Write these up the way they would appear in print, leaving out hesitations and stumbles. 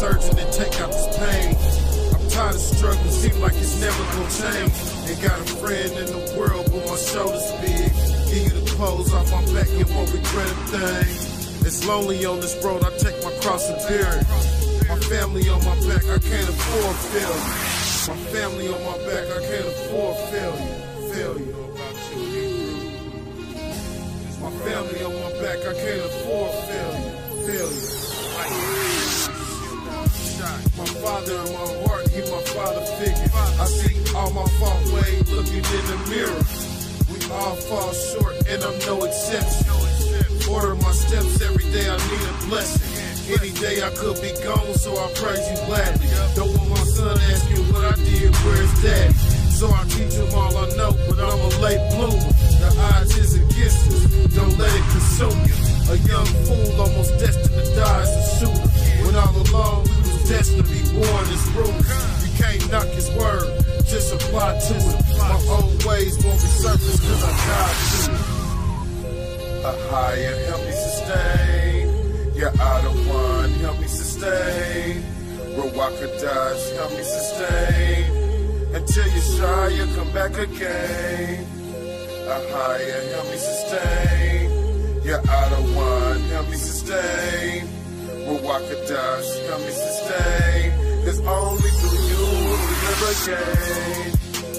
surgeon and take out this pain. I'm tired of struggling, seem like it's never gonna change. Ain't got a friend in the world, but my shoulders big. Give you the clothes off my back and won't regret a thing. It's lonely on this road, I take my cross and bear it. My family on my back, I can't afford failure. My family on my back, I can't afford failure. Failure. My family on my back, I can't afford failure. Failure. My father in my heart, he my father figure. I see all my fault ways looking in the mirror. We all fall short and I'm no exception. Order my steps every day, I need a blessing. Any day I could be gone, so I praise you gladly. Don't want my son asking what I did, where's daddy? So I teach him all I know, but I'm a late bloomer. The odds is against us, don't let it consume you. A young fool almost destined to die as a shooter. When all along we was destined to be born as rulers. You can't knock his word, just apply to it. My own ways won't be surface cause I died to it. A higher help me sustain. Yeah, I don't want, help me sustain. Ruach help me sustain. Until you shy, you come back again. A higher help me sustain. Yeah, I don't want, help me sustain. Ruach help me sustain. Cause only through you will we live again.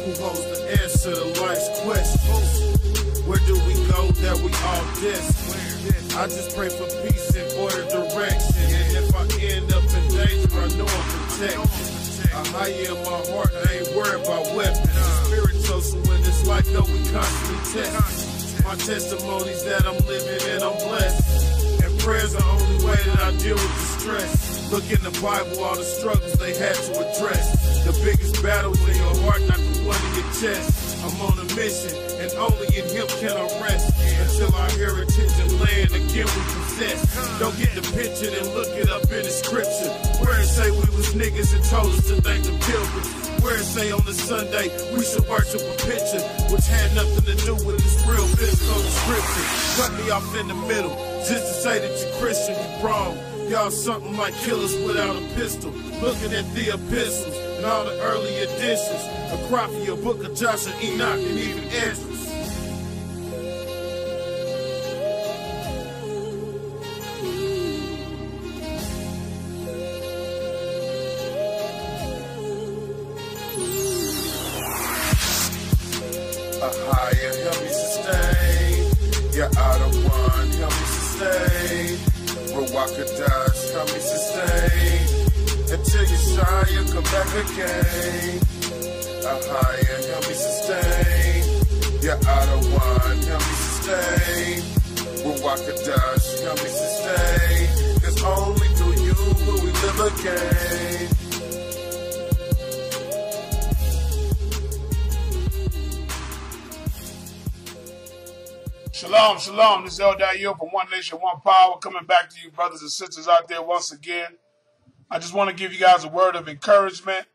Who holds the answer to life's questions? Where do we go that we all destined? I just pray for peace and order direction. And if I end up in danger, I know I'm protected. A higher in my heart, I ain't worried about weapons. Spiritual, so in this life, though we constantly test. My testimony's that I'm living and I'm blessed. And prayer's the only way that I deal with the stress. Look in the Bible, all the struggles they had to address. The biggest battle's in your heart, not the one in your chest. I'm on a mission, and only in him can I rest. Until our heritage and land again we possess. Don't get the picture and look it up in the scripture. Where it say we was niggas and told us to thank the pilgrims. Where it say on the Sunday we should worship a picture, which had nothing to do with this real physical description. Cut me off in the middle, just to say that you're Christian, you wrong. Y'all something like killers without a pistol. Looking at the epistles and all the early editions. Apocrypha, Book of Joshua, Enoch, and even Ezra. A higher help me sustain. Yeah, I don't want, help me sustain. Ruach help me sustain. Until you shy, you come back again. A higher help me sustain. Yeah, I don't want, help me sustain. Ruach help me sustain. Cause only through you will we live again. Shalom, shalom. This is El Dayo from One Nation, One Power, coming back to you, brothers and sisters out there once again. I just want to give you guys a word of encouragement.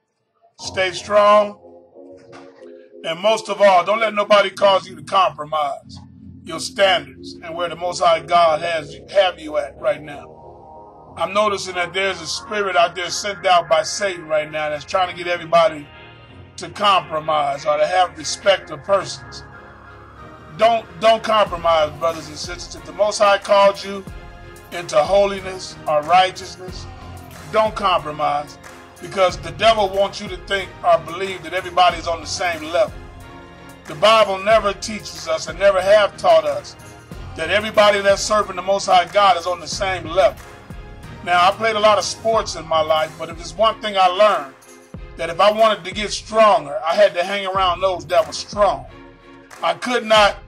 Stay strong. And most of all, don't let nobody cause you to compromise your standards and where the Most High God have you at right now. I'm noticing that there's a spirit out there sent out by Satan right now that's trying to get everybody to compromise or to have respect of persons. Don't compromise, brothers and sisters. If the Most High called you into holiness or righteousness, don't compromise, because the devil wants you to think or believe that everybody's on the same level. The Bible never teaches us and never have taught us that everybody that's serving the Most High God is on the same level. Now, I played a lot of sports in my life, but if there's one thing I learned, that if I wanted to get stronger, I had to hang around those that were strong. I could not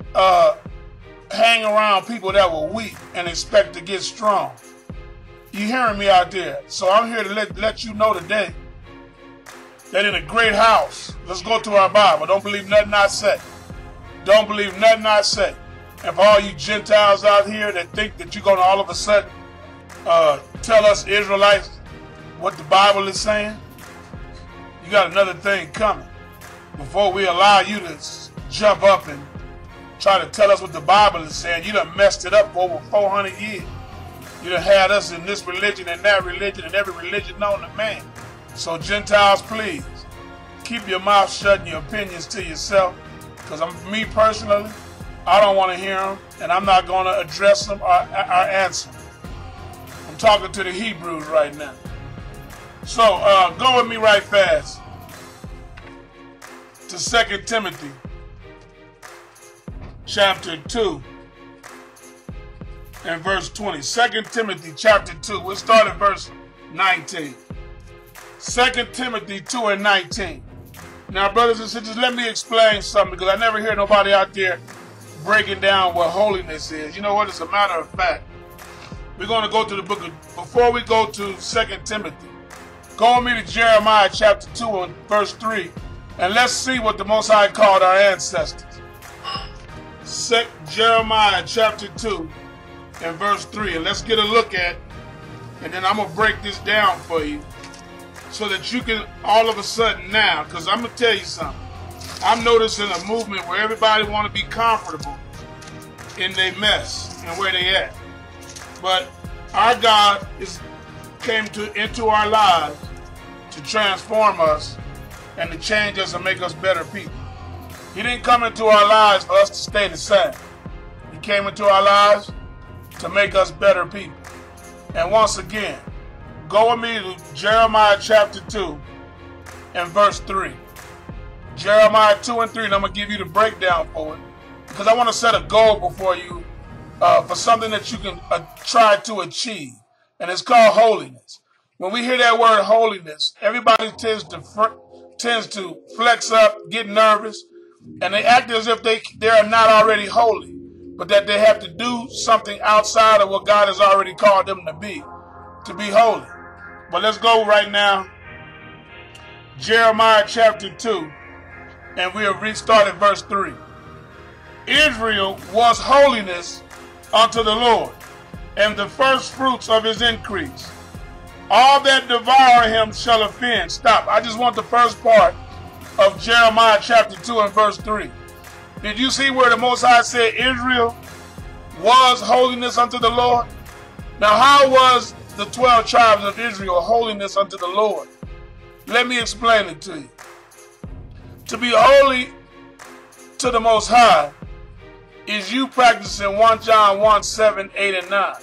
hang around people that were weak and expect to get strong. You hearing me out there? So I'm here to let you know today that in a great house, let's go to our Bible. Don't believe nothing I say. Don't believe nothing I say. And for all you Gentiles out here that think that you're going to all of a sudden tell us Israelites what the Bible is saying, you got another thing coming. Before we allow you to jump up and try to tell us what the Bible is saying, you done messed it up for over 400 years. You done had us in this religion and that religion and every religion known to man. So Gentiles, please, keep your mouth shut and your opinions to yourself. Because me personally, I don't want to hear them, and I'm not going to address them or answer them. I'm talking to the Hebrews right now. So go with me right fast to 2 Timothy chapter 2 and verse 20. 2 Timothy chapter 2. We'll start at verse 19. 2 Timothy 2 and 19. Now, brothers and sisters, let me explain something, because I never hear nobody out there breaking down what holiness is. You know what? As a matter of fact, we're going to go to the book of, before we go to 2 Timothy, go with me to Jeremiah chapter 2 and verse 3, and let's see what the Most High called our ancestors. Jeremiah chapter 2 and verse 3, and let's get a look at, and then I'm going to break this down for you so that you can all of a sudden now, because I'm going to tell you something. I'm noticing a movement where everybody want to be comfortable in their mess and where they at. But our God came into our lives to transform us and to change us and make us better people. He didn't come into our lives for us to stay the same. He came into our lives to make us better people. And once again, go with me to Jeremiah chapter 2 and verse 3. Jeremiah 2 and 3, and I'm going to give you the breakdown for it, because I want to set a goal before you for something that you can try to achieve, and it's called holiness. When we hear that word holiness, everybody tends to flex up, get nervous, and they act as if they are not already holy, but that they have to do something outside of what God has already called them to be holy. But let's go right now. Jeremiah chapter 2, and we'll restart at verse 3. Israel was holiness unto the Lord, and the firstfruits of his increase. All that devour him shall offend. Stop. I just want the first part of Jeremiah chapter 2 and verse 3. Did you see where the Most High said Israel was holiness unto the Lord? Now, how was the 12 tribes of Israel holiness unto the Lord? Let me explain it to you. To be holy to the Most High is you practicing 1 John 1, 7, 8, and 9.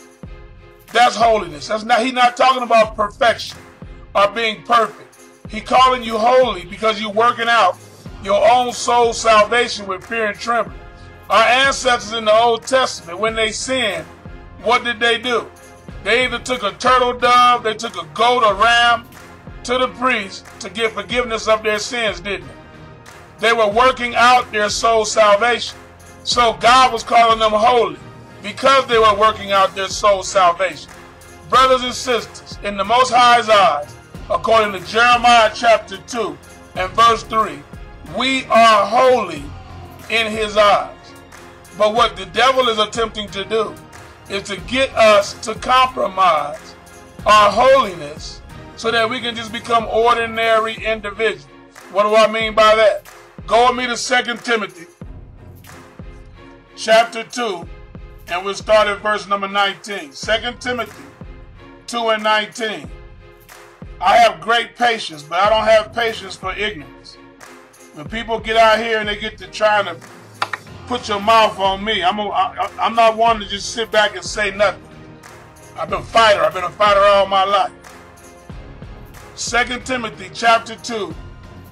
That's holiness. He's not talking about perfection or being perfect. He's calling you holy because you're working out your own soul salvation with fear and trembling. Our ancestors in the Old Testament, when they sinned, what did they do? They either took a turtle dove, they took a goat or ram to the priest to get forgiveness of their sins, didn't they? They were working out their soul salvation. So God was calling them holy because they were working out their soul salvation. Brothers and sisters, in the Most High's eyes, according to Jeremiah chapter 2 and verse 3, we are holy in his eyes. But what the devil is attempting to do is to get us to compromise our holiness so that we can just become ordinary individuals. What do I mean by that? Go with me to 2 Timothy chapter 2, and we'll start at verse number 19. 2 Timothy 2 and 19. I have great patience, but I don't have patience for ignorance. When people get out here and they get to trying to put your mouth on me, I'm not one to just sit back and say nothing. I've been a fighter all my life. 2 Timothy chapter 2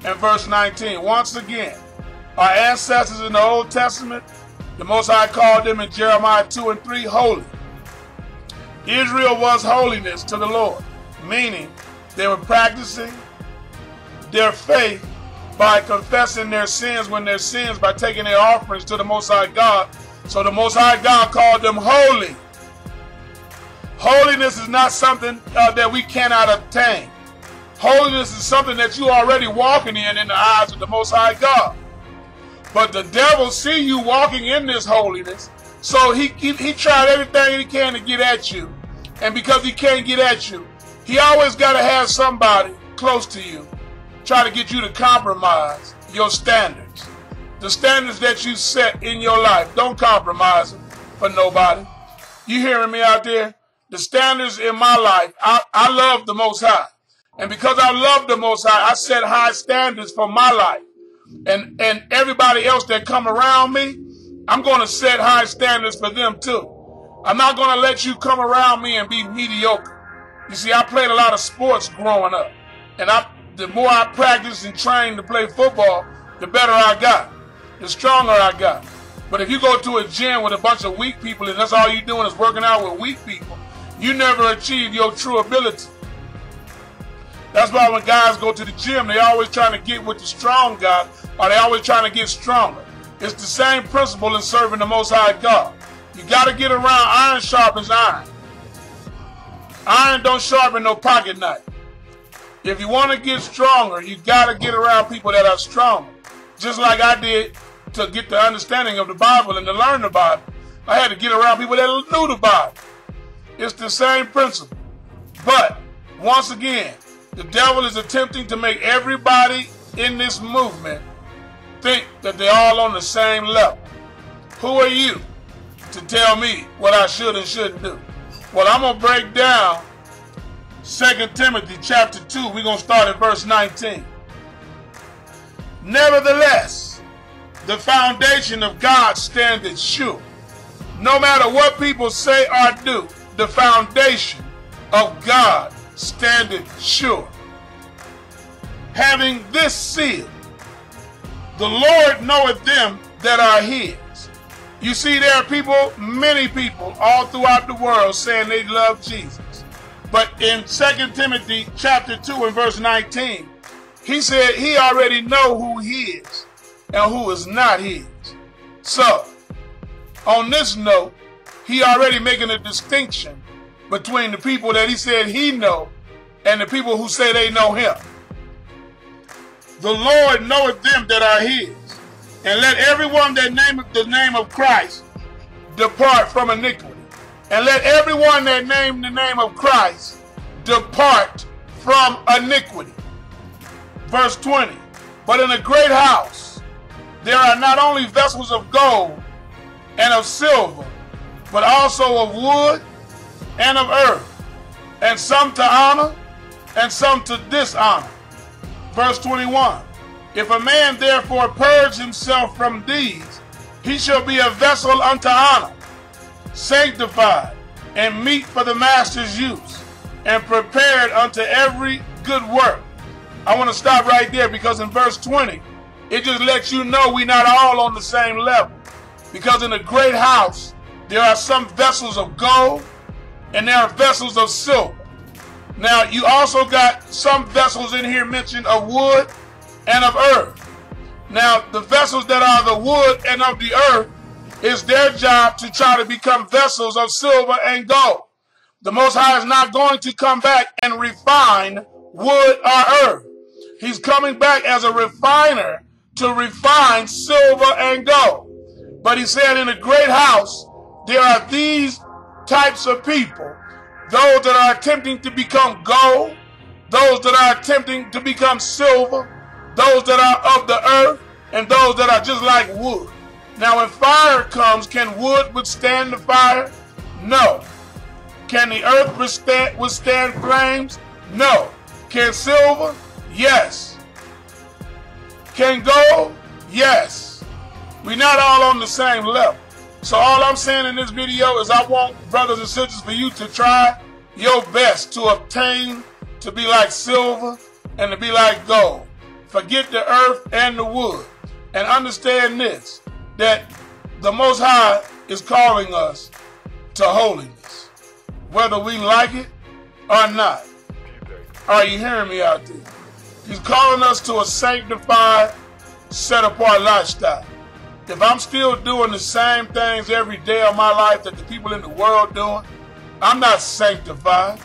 and verse 19. Once again, our ancestors in the Old Testament, the Most High called them in Jeremiah 2 and 3 holy. Israel was holiness to the Lord, meaning they were practicing their faith by confessing their sins when their sins, by taking their offerings to the Most High God. So the Most High God called them holy. Holiness is not something that we cannot obtain. Holiness is something that you are already walking in the eyes of the Most High God. But the devil see you walking in this holiness, so he tried everything he can to get at you. And because he can't get at you, he always got to have somebody close to you try to get you to compromise your standards. The standards that you set in your life, don't compromise them for nobody. You hearing me out there? the standards in my life, I love the Most High. And because I love the Most High, I set high standards for my life. And everybody else that come around me, I'm going to set high standards for them too. I'm not going to let you come around me and be mediocre. You see, I played a lot of sports growing up. And the more I practiced and trained to play football, the better I got, the stronger I got. But if you go to a gym with a bunch of weak people and that's all you're doing is working out with weak people, you never achieve your true ability. That's why when guys go to the gym, they always trying to get with the strong guy, or they always trying to get stronger. It's the same principle in serving the Most High God. You got to get around. Iron sharpens iron. Iron don't sharpen no pocket knife. If you want to get stronger, you got to get around people that are stronger. Just like I did to get the understanding of the Bible and to learn the Bible. I had to get around people that knew the Bible. It's the same principle. But, once again, the devil is attempting to make everybody in this movement think that they're all on the same level. Who are you to tell me what I should and shouldn't do? Well, I'm going to break down 2 Timothy chapter 2. We're going to start at verse 19. Nevertheless, the foundation of God standeth sure. No matter what people say or do, the foundation of God standeth sure. Having this seal, the Lord knoweth them that are his. You see, there are people, many people, all throughout the world saying they love Jesus. But in 2 Timothy chapter 2 and verse 19, he said he already know who he is and who is not his. So, on this note, he already making a distinction between the people that he said he know and the people who say they know him. The Lord knoweth them that are his, and let everyone that nameth the name of Christ depart from iniquity. And let everyone that name the name of Christ depart from iniquity. Verse 20, but in a great house there are not only vessels of gold and of silver, but also of wood and of earth, and some to honor and some to dishonor. Verse 21, if a man therefore purge himself from these, he shall be a vessel unto honor, sanctified, and meet for the master's use, and prepared unto every good work. I want to stop right there because in verse 20, it just lets you know we're not all on the same level. Because in a great house, there are some vessels of gold and there are vessels of silver. Now, you also got some vessels in here mentioned of wood and of earth. Now, the vessels that are the wood and of the earth, it's their job to try to become vessels of silver and gold. The Most High is not going to come back and refine wood or earth. He's coming back as a refiner to refine silver and gold. But he said in a great house, there are these types of people, those that are attempting to become gold, those that are attempting to become silver, those that are of the earth, and those that are just like wood. Now, when fire comes, can wood withstand the fire? No. Can the earth withstand flames? No. Can silver? Yes. Can gold? Yes. We're not all on the same level. So all I'm saying in this video is I want brothers and sisters for you to try your best to obtain, to be like silver and to be like gold. Forget the earth and the wood. And understand this, that the Most High is calling us to holiness, whether we like it or not. Are you hearing me out there? He's calling us to a sanctified, set-apart lifestyle. If I'm still doing the same things every day of my life that the people in the world doing, I'm not sanctified.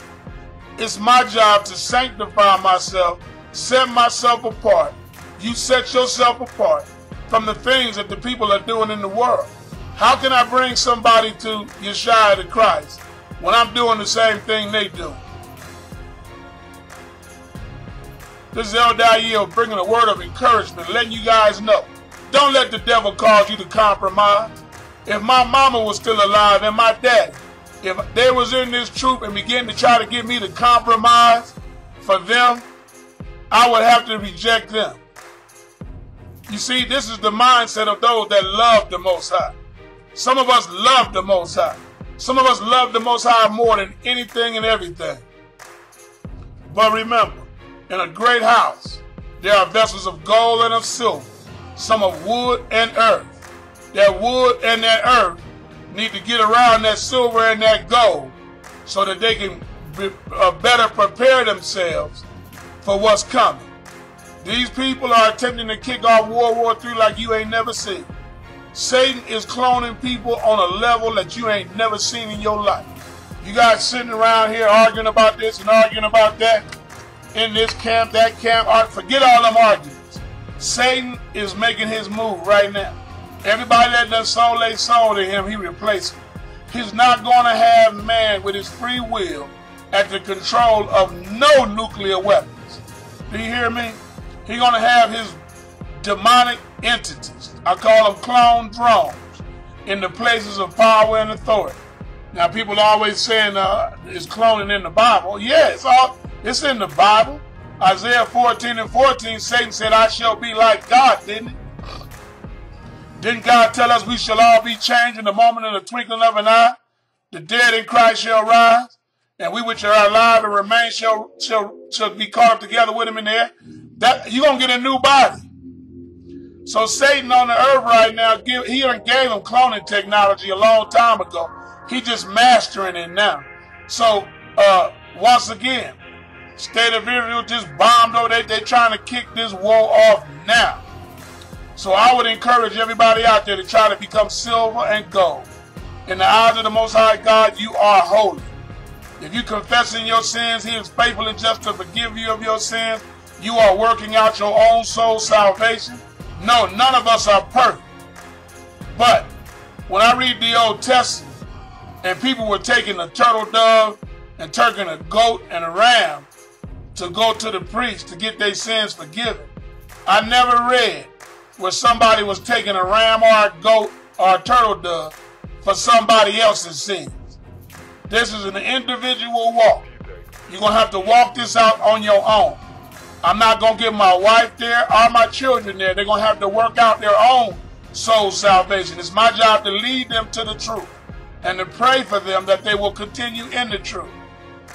It's my job to sanctify myself, set myself apart. You set yourself apart from the things that the people are doing in the world. How can I bring somebody to Yeshua to Christ when I'm doing the same thing they do? This is El Dayil bringing a word of encouragement, letting you guys know. Don't let the devil cause you to compromise. If my mama was still alive and my daddy, If they was in this troop and began to try to get me to compromise for them, I would have to reject them. You see, this is the mindset of those that love the Most High. Some of us love the Most High. Some of us love the Most High more than anything and everything. But remember, in a great house, there are vessels of gold and of silver, some of wood and earth. That wood and that earth need to get around that silver and that gold so that they can better prepare themselves for what's coming. These people are attempting to kick off World War III like you ain't never seen. Satan is cloning people on a level that you ain't never seen in your life. You guys sitting around here arguing about this and arguing about that, in this camp, that camp, forget all them arguments. Satan is making his move right now. Everybody that done sold their soul to him, he replaced him. He's not going to have man with his free will at the control of no nuclear weapons. Do you hear me? He's going to have his demonic entities, I call them clone drones, in the places of power and authority. Now people are always saying is cloning in the Bible. Yeah, it's in the Bible. Isaiah 14:14, Satan said, I shall be like God, didn't he? Didn't God tell us we shall all be changed in the moment of the twinkling of an eye? The dead in Christ shall rise, and we which are alive and remain shall be caught up together with him in the air. You're going to get a new body. So Satan on the earth right now, he done gave him cloning technology a long time ago. He just mastering it now. So once again, state of Israel just bombed over. They're trying to kick this war off now. So I would encourage everybody out there to try to become silver and gold. In the eyes of the Most High God, you are holy. If you confess in your sins, he is faithful and just to forgive you of your sins. You are working out your own soul salvation. No, none of us are perfect. But when I read the Old Testament and people were taking a turtle dove and taking a goat and a ram to go to the priest to get their sins forgiven, I never read where somebody was taking a ram or a goat or a turtle dove for somebody else's sins. This is an individual walk. You're going to have to walk this out on your own. I'm not going to get my wife there or my children there. They're going to have to work out their own soul salvation. It's my job to lead them to the truth and to pray for them that they will continue in the truth.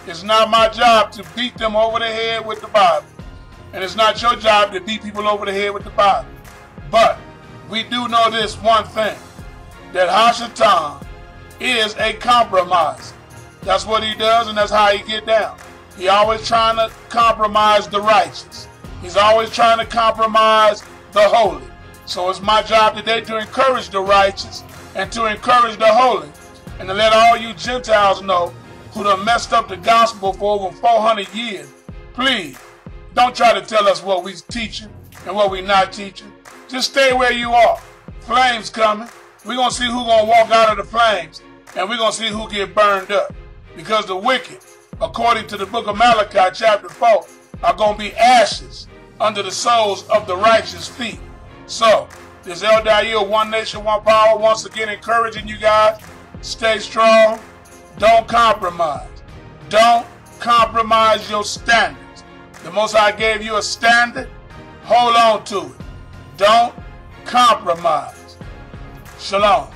It's not my job to beat them over the head with the Bible. And it's not your job to beat people over the head with the Bible. But we do know this one thing, that Hashatan is a compromiser. That's what he does, and that's how he get down. He always trying to compromise the righteous. He's always trying to compromise the holy. So it's my job today to encourage the righteous and to encourage the holy, and to let all you Gentiles know who done messed up the gospel for over 400 years. Please, don't try to tell us what we're teaching and what we're not teaching. Just stay where you are. Flames coming. We're going to see who's going to walk out of the flames, and we're going to see who get burned up. Because the wicked, according to the book of Malachi chapter 4, are going to be ashes under the soles of the righteous feet. So, this El Dayil, One Nation, One Power, once again encouraging you guys, stay strong, don't compromise. Don't compromise your standards. The Most High gave you a standard, hold on to it. Don't compromise. Shalom.